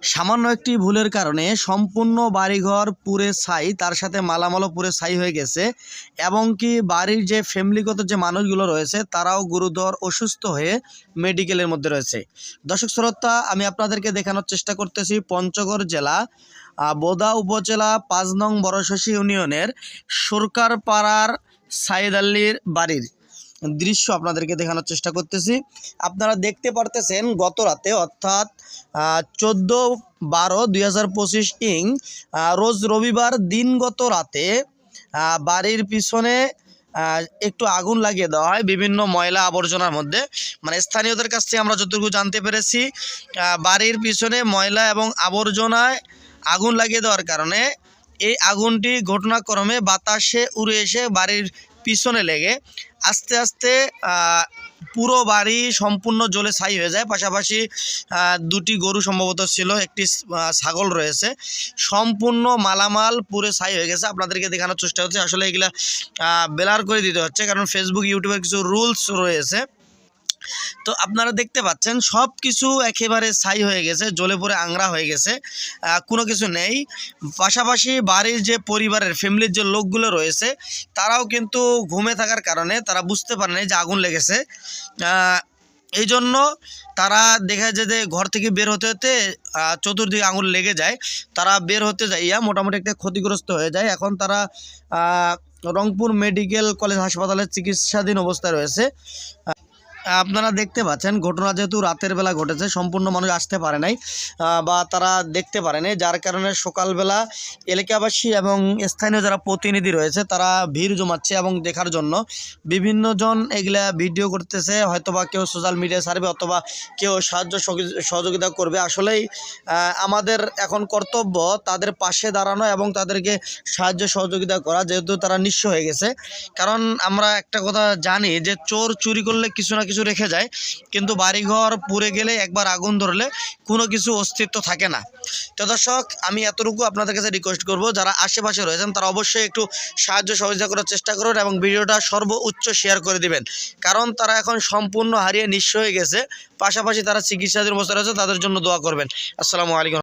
সামান্য একটি ভুলের কারণে সম্পূর্ণ বাড়িঘর পুড়ে ছাই, তার সাথে মালামালও পুড়ে ছাই হয়ে গেছে এবং কি বাড়ির যে ফ্যামিলিগত যে মানুষগুলো রয়েছে তারাও গুরুতর অসুস্থ হয়ে মেডিকেলের মধ্যে রয়েছে। দর্শক শ্রোতা, আমি আপনাদেরকে দেখানোর চেষ্টা করতেছি পঞ্চগড় জেলা বোদা উপজেলা ৫ নং বড়শশী ইউনিয়নের সরকারপাড়ার সাইদ আলীর বাড়ির দৃশ্য আপনাদেরকে দেখানোর চেষ্টা করতেছি। আপনারা দেখতে পারতেছেন গত রাতে অর্থাৎ 14/12/2025 ইং রোজ রবিবার দিনগত রাতে বাড়ির পিছনে একটু আগুন লাগিয়ে দেওয়া হয় বিভিন্ন ময়লা আবর্জনার মধ্যে। মানে স্থানীয়দের কাছ থেকে আমরা যতটুকু জানতে পেরেছি, বাড়ির পিছনে ময়লা এবং আবর্জনায় আগুন লাগিয়ে দেওয়ার কারণে এই আগুনটি ঘটনাক্রমে বাতাসে উড়ে এসে বাড়ির পিছনে লেগে আস্তে আস্তে পুরো বাড়ি সম্পূর্ণ জ্বলে ছাই হয়ে যায়। পাশাপাশি দুটি গরু সম্ভবত ছিল, একটি ছাগল রয়েছে, সম্পূর্ণ মালামাল পুরো ছাই হয়ে গেছে। আপনাদেরকে দেখানোর চেষ্টা হচ্ছে, আসলে এগুলা ব্লার করে দিতে হচ্ছে কারণ ফেসবুক ইউটিউবের কিছু রুলস রয়েছে। তো আপনারা দেখতে পাচ্ছেন সব কিছু একেবারে ছাই হয়ে গেছে, জ্বলে পড়ে আংরা হয়ে গেছে, কোনো কিছু নেই। পাশাপাশি বাড়ির যে পরিবারের ফ্যামিলির যে লোকগুলো রয়েছে তারাও কিন্তু ঘুমে থাকার কারণে তারা বুঝতে পারে না যে আগুন লেগেছে। এই জন্য তারা দেখা যায় যে ঘর থেকে বের হতে হতে চতুর্দিকে আগুন লেগে যায়। তারা বের হতে যাইয়া মোটামুটি একটা ক্ষতিগ্রস্ত হয়ে যায়। এখন তারা রংপুর মেডিকেল কলেজ হাসপাতালে চিকিৎসাধীন অবস্থায় রয়েছে। আপনারা দেখতে পাচ্ছেন ঘটনা যেহেতু রাতের বেলা ঘটেছে, সম্পূর্ণ মানুষ আসতে পারে নাই বা তারা দেখতে পারে নাই, যার কারণে সকালবেলা এলাকাবাসী এবং স্থানীয় যারা প্রতিনিধি রয়েছে তারা ভিড় জমাচ্ছে এবং দেখার জন্য বিভিন্ন জন এগুলা ভিডিও করতেছে। হয়তোবা কেউ সোশ্যাল মিডিয়ায় ছাড়বে অথবা কেউ সাহায্য সহযোগিতা করবে। আসলেই আমাদের এখন কর্তব্য তাদের পাশে দাঁড়ানো এবং তাদেরকে সাহায্য সহযোগিতা করা, যেহেতু তারা নিঃস্ব হয়ে গেছে। কারণ আমরা একটা কথা জানি যে চোর চুরি করলে কিছু না কিছু রেখে যায়, কিন্তু বাড়িঘর পুড়ে গেলে একবার আগুন ধরলে কোনো কিছু অস্তিত্ব থাকে না। তো দর্শক, আমি এতটুকু আপনাদের কাছে রিকোয়েস্ট করব, যারা আশেপাশে রয়েছেন তারা অবশ্যই একটু সাহায্য সহযোগিতা করার চেষ্টা করুন এবং ভিডিওটা সর্বোচ্চ শেয়ার করে দিবেন, কারণ তারা এখন সম্পূর্ণ হারিয়ে নিঃস্ব হয়ে গেছে। পাশাপাশি তারা চিকিৎসাধীন অবস্থায় রয়েছে, তাদের জন্য দোয়া করবেন। আসসালামু আলাইকুম।